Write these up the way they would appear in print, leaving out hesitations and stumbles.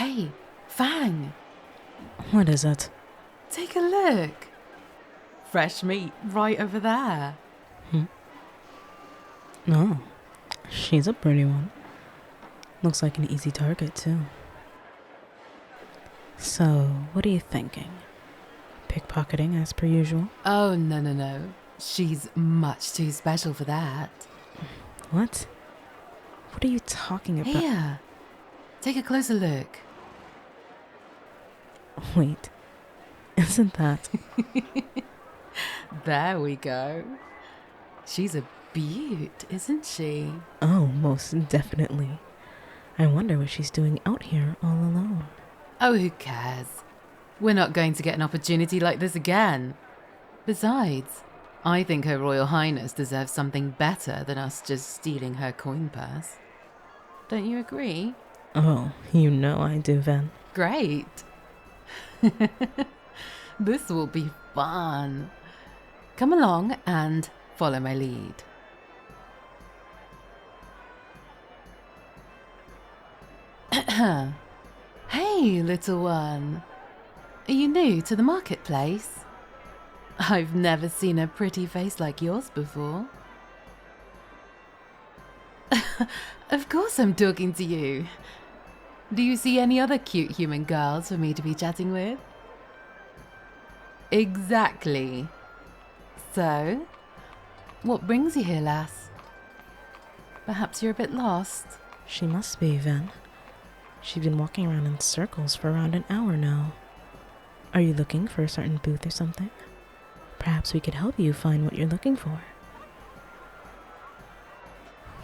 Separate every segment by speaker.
Speaker 1: Hey, Fang!
Speaker 2: What is it?
Speaker 1: Take a look. Fresh meat right over there.
Speaker 2: Oh, she's a pretty one. Looks like an easy target, too. So, what are you thinking? Pickpocketing as per usual?
Speaker 1: Oh, no. She's much too special for that.
Speaker 2: What? What are you talking about?
Speaker 1: Here, take a closer look.
Speaker 2: Wait, isn't that...
Speaker 1: There we go. She's a beaut, isn't she?
Speaker 2: Oh, most definitely. I wonder what she's doing out here all alone.
Speaker 1: Oh, who cares? We're not going to get an opportunity like this again. Besides, I think Her Royal Highness deserves something better than us just stealing her coin purse. Don't you agree?
Speaker 2: Oh, you know I do, Ven.
Speaker 1: Great. This will be fun. Come along and follow my lead. Hey, little one. Are you new to the marketplace? I've never seen a pretty face like yours before. Of course I'm talking to you. Do you see any other cute human girls for me to be chatting with? Exactly. So, what brings you here, lass? Perhaps you're a bit lost.
Speaker 2: She must be, Ven. She's been walking around in circles for around an hour now. Are you looking for a certain booth or something? Perhaps we could help you find what you're looking for.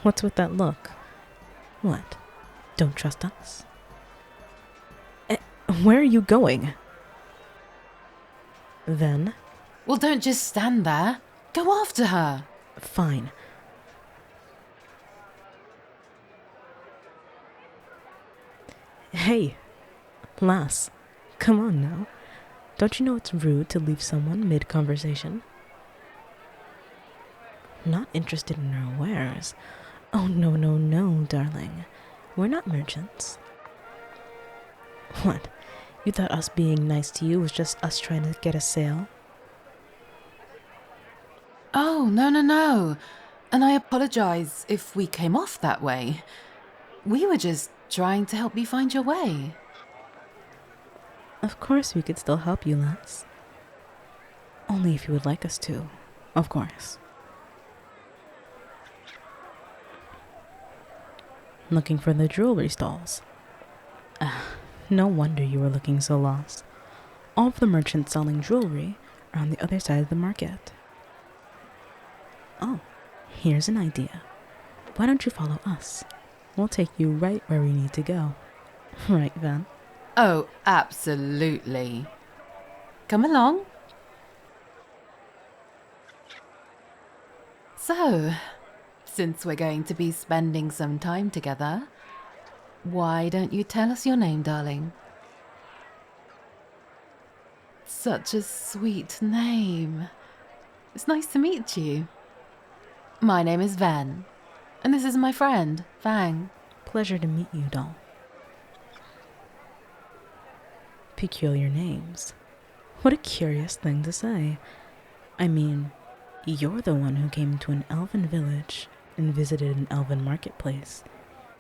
Speaker 2: What's with that look? What? Don't trust us? Where are you going? Then?
Speaker 1: Well, don't just stand there. Go after her.
Speaker 2: Fine. Hey, lass, come on now. Don't you know it's rude to leave someone mid-conversation? Not interested in her wares. Oh, no, darling. We're not merchants. What? You thought us being nice to you was just us trying to get a sale?
Speaker 1: Oh, no. And I apologize if we came off that way. We were just trying to help you find your way.
Speaker 2: Of course we could still help you, lass. Only if you would like us to, of course. Looking for the jewelry stalls. No wonder you were looking so lost. All of the merchants selling jewelry are on the other side of the market. Oh, here's an idea. Why don't you follow us? We'll take you right where we need to go. Right, Ven?
Speaker 1: Oh, absolutely. Come along. So, since we're going to be spending some time together, why don't you tell us your name, darling? Such a sweet name. It's nice to meet you. My name is Ven, and this is my friend, Fang.
Speaker 2: Pleasure to meet you, doll. Peculiar names. What a curious thing to say. I mean, you're the one who came to an elven village and visited an elven marketplace,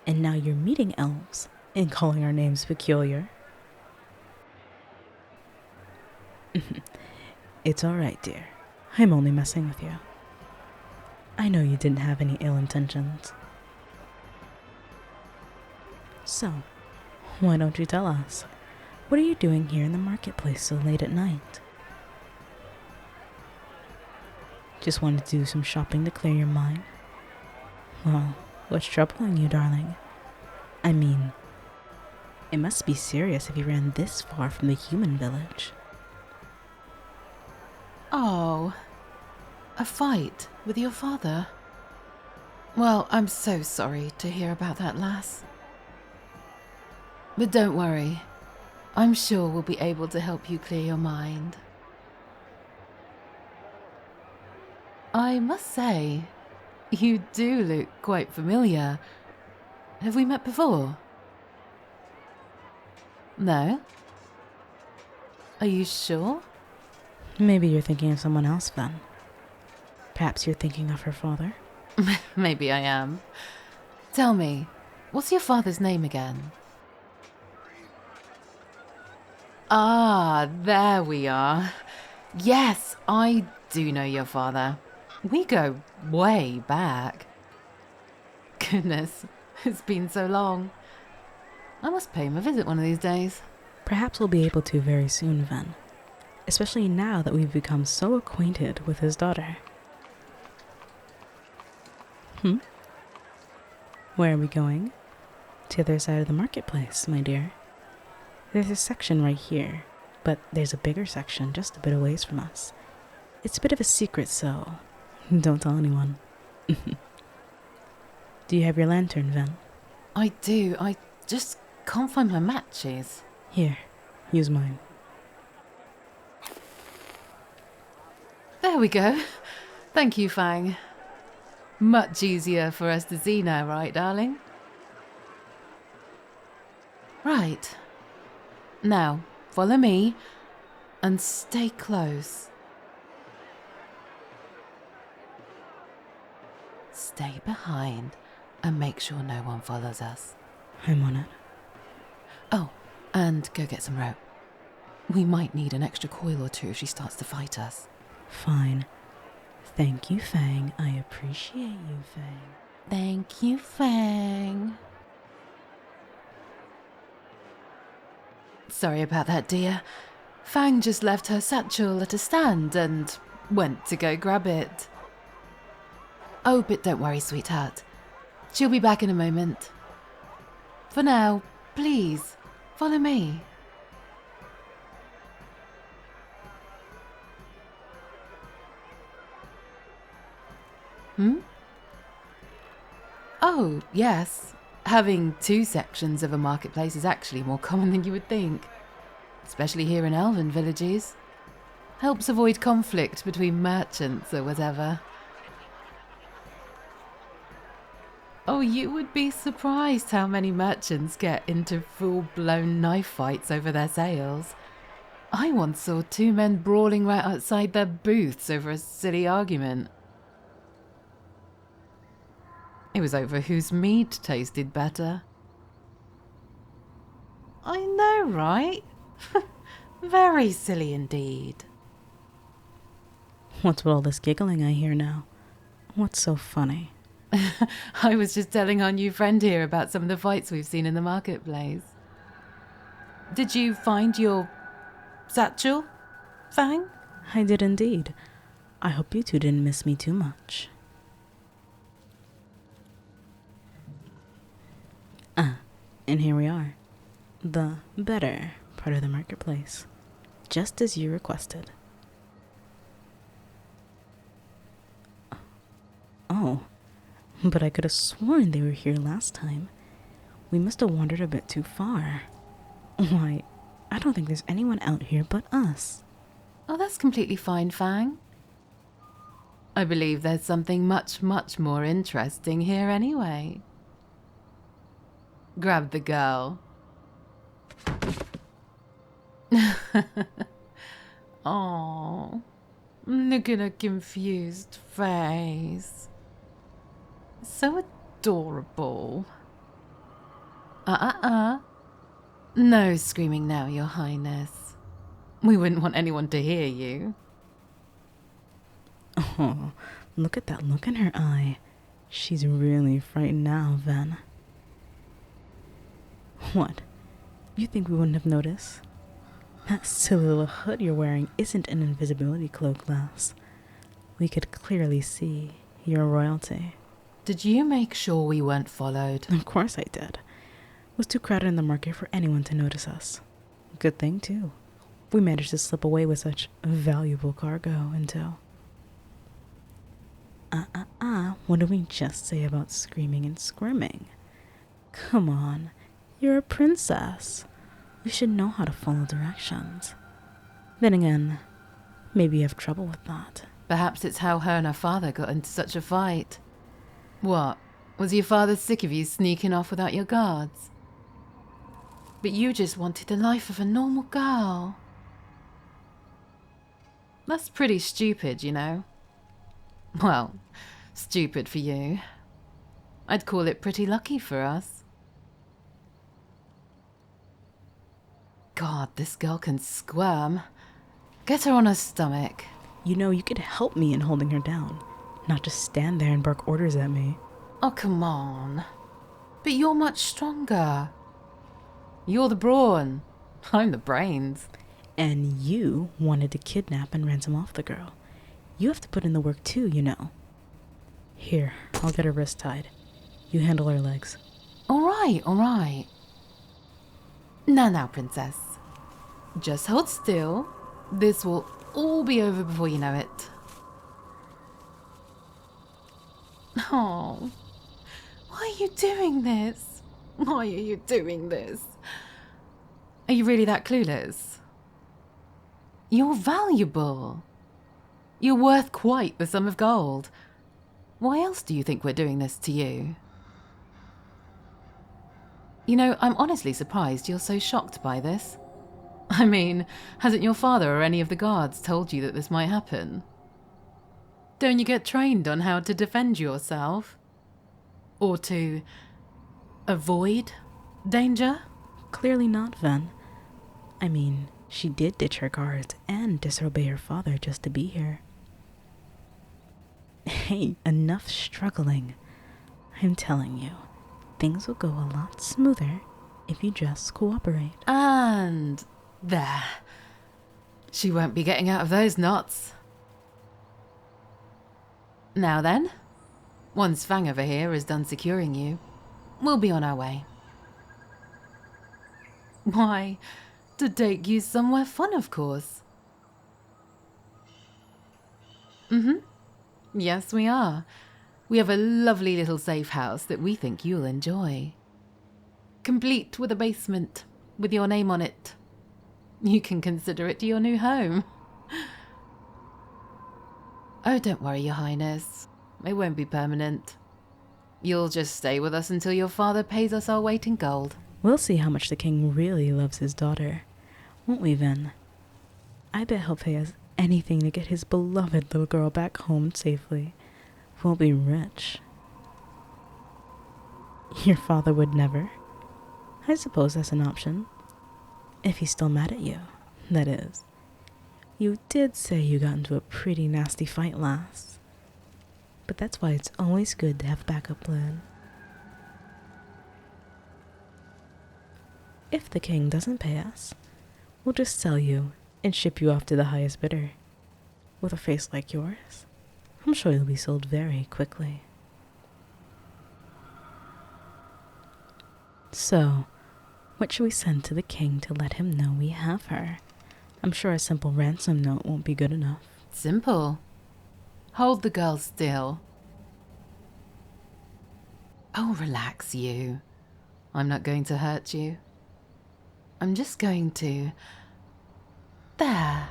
Speaker 2: and now you're meeting elves and calling our names peculiar. It's alright, dear. I'm only messing with you. I know you didn't have any ill intentions. So, why don't you tell us? What are you doing here in the marketplace so late at night? Just wanted to do some shopping to clear your mind? Well, what's troubling you, darling? I mean, it must be serious if you ran this far from the human village.
Speaker 1: Oh, a fight with your father? Well, I'm so sorry to hear about that, lass. But don't worry. I'm sure we'll be able to help you clear your mind. I must say, you do look quite familiar. Have we met before? No? Are you sure?
Speaker 2: Maybe you're thinking of someone else then. Perhaps you're thinking of her father?
Speaker 1: Maybe I am. Tell me, what's your father's name again? Ah, there we are. Yes, I do know your father. We go way back. Goodness, it's been so long. I must pay him a visit one of these days.
Speaker 2: Perhaps we'll be able to very soon, Ven. Especially now that we've become so acquainted with his daughter. Where are we going? To the other side of the marketplace, my dear. There's a section right here, but there's a bigger section just a bit away from us. It's a bit of a secret, so don't tell anyone. Do you have your lantern, Ven?
Speaker 1: I do. I just can't find my matches.
Speaker 2: Here, use mine.
Speaker 1: There we go. Thank you, Fang. Much easier for us to see now, right, darling? Right. Now, follow me and stay close. Stay behind and make sure no one follows us.
Speaker 2: I'm on it.
Speaker 1: Oh, and go get some rope. We might need an extra coil or two if she starts to fight us.
Speaker 2: Fine. Thank you, Fang. I appreciate you, Fang.
Speaker 1: Thank you, Fang. Sorry about that, dear. Fang just left her satchel at a stand and went to go grab it. Oh, but don't worry, sweetheart. She'll be back in a moment. For now, please, follow me. Oh, yes. Having two sections of a marketplace is actually more common than you would think. Especially here in Elven villages. Helps avoid conflict between merchants or whatever. Oh, you would be surprised how many merchants get into full-blown knife fights over their sales. I once saw two men brawling right outside their booths over a silly argument. It was over whose mead tasted better. I know, right? Very silly indeed.
Speaker 2: What's with all this giggling I hear now? What's so funny?
Speaker 1: I was just telling our new friend here about some of the fights we've seen in the marketplace. Did you find your satchel, Fang?
Speaker 2: I did indeed. I hope you two didn't miss me too much. And here we are. The better part of the marketplace. Just as you requested. Oh, but I could have sworn they were here last time. We must have wandered a bit too far. Why, I don't think there's anyone out here but us.
Speaker 1: Oh, that's completely fine, Fang. I believe there's something much, much more interesting here anyway. Grab the girl. Oh, look at her confused face. So adorable. No screaming now, Your Highness. We wouldn't want anyone to hear you.
Speaker 2: Oh, look at that look in her eye. She's really frightened now, Ven. What? You think we wouldn't have noticed? That silly little hood you're wearing isn't an invisibility cloak, lass. We could clearly see you're royalty.
Speaker 1: Did you make sure we weren't followed?
Speaker 2: Of course I did. It was too crowded in the market for anyone to notice us. Good thing, too. We managed to slip away with such valuable cargo until... What did we just say about screaming and squirming? Come on, you're a princess. You should know how to follow directions. Then again, maybe you have trouble with that.
Speaker 1: Perhaps it's how her and her father got into such a fight. What? Was your father sick of you sneaking off without your guards? But you just wanted the life of a normal girl. That's pretty stupid, you know. Well, stupid for you. I'd call it pretty lucky for us. God, this girl can squirm. Get her on her stomach.
Speaker 2: You know, you could help me in holding her down, not just stand there and bark orders at me.
Speaker 1: Oh, come on. But you're much stronger. You're the brawn. I'm the brains.
Speaker 2: And you wanted to kidnap and ransom off the girl. You have to put in the work too, you know. Here, I'll get her wrist tied. You handle her legs.
Speaker 1: All right. Now, princess. Just hold still. This will all be over before you know it. Oh, why are you doing this? Why are you doing this? Are you really that clueless? You're valuable. You're worth quite the sum of gold. Why else do you think we're doing this to you? You know, I'm honestly surprised you're so shocked by this. I mean, hasn't your father or any of the guards told you that this might happen? Don't you get trained on how to defend yourself? Or to avoid danger?
Speaker 2: Clearly not, Ven. I mean, she did ditch her guards and disobey her father just to be here. Hey, enough struggling. I'm telling you, things will go a lot smoother if you just cooperate.
Speaker 1: And there. She won't be getting out of those knots. Now then, once Fang over here is done securing you, we'll be on our way. Why, to take you somewhere fun, of course. Yes, we are. We have a lovely little safe house that we think you'll enjoy. Complete with a basement, with your name on it. You can consider it your new home. Oh, don't worry, Your Highness. It won't be permanent. You'll just stay with us until your father pays us our weight in gold.
Speaker 2: We'll see how much the king really loves his daughter. Won't we, Ven? I bet he'll pay us anything to get his beloved little girl back home safely. We'll be rich. Your father would never? I suppose that's an option. If he's still mad at you, that is. You did say you got into a pretty nasty fight last. But that's why it's always good to have a backup plan. If the king doesn't pay us, we'll just sell you and ship you off to the highest bidder. With a face like yours, I'm sure you'll be sold very quickly. So, what should we send to the king to let him know we have her? I'm sure a simple ransom note won't be good enough.
Speaker 1: Simple. Hold the girl still. Oh, relax, you. I'm not going to hurt you. I'm just going to... There.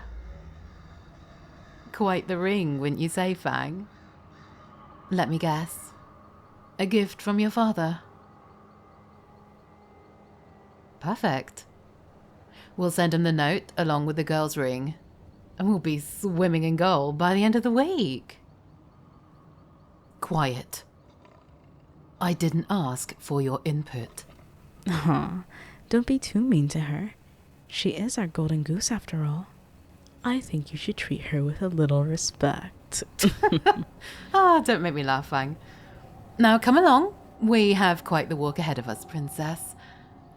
Speaker 1: Quite the ring, wouldn't you say, Fang? Let me guess. A gift from your father? Perfect. We'll send him the note along with the girl's ring, and we'll be swimming in gold by the end of the week. Quiet. I didn't ask for your input.
Speaker 2: Aw, don't be too mean to her. She is our golden goose after all. I think you should treat her with a little respect.
Speaker 1: Don't make me laugh, Fang. Now come along. We have quite the walk ahead of us, princess.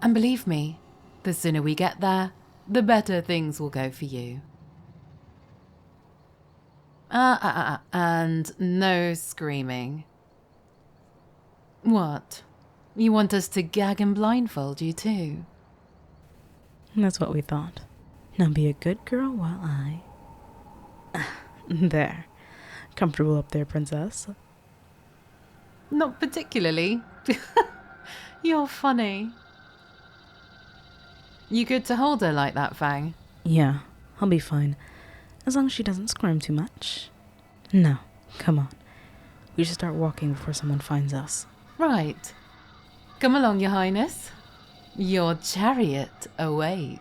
Speaker 1: And believe me, the sooner we get there, the better things will go for you. And no screaming. What? You want us to gag and blindfold you too?
Speaker 2: That's what we thought. Now be a good girl while I... There. Comfortable up there, princess?
Speaker 1: Not particularly. You're funny. You good to hold her like that, Fang?
Speaker 2: Yeah, I'll be fine. As long as she doesn't squirm too much. No, come on. We should start walking before someone finds us.
Speaker 1: Right. Come along, Your Highness. Your chariot awaits.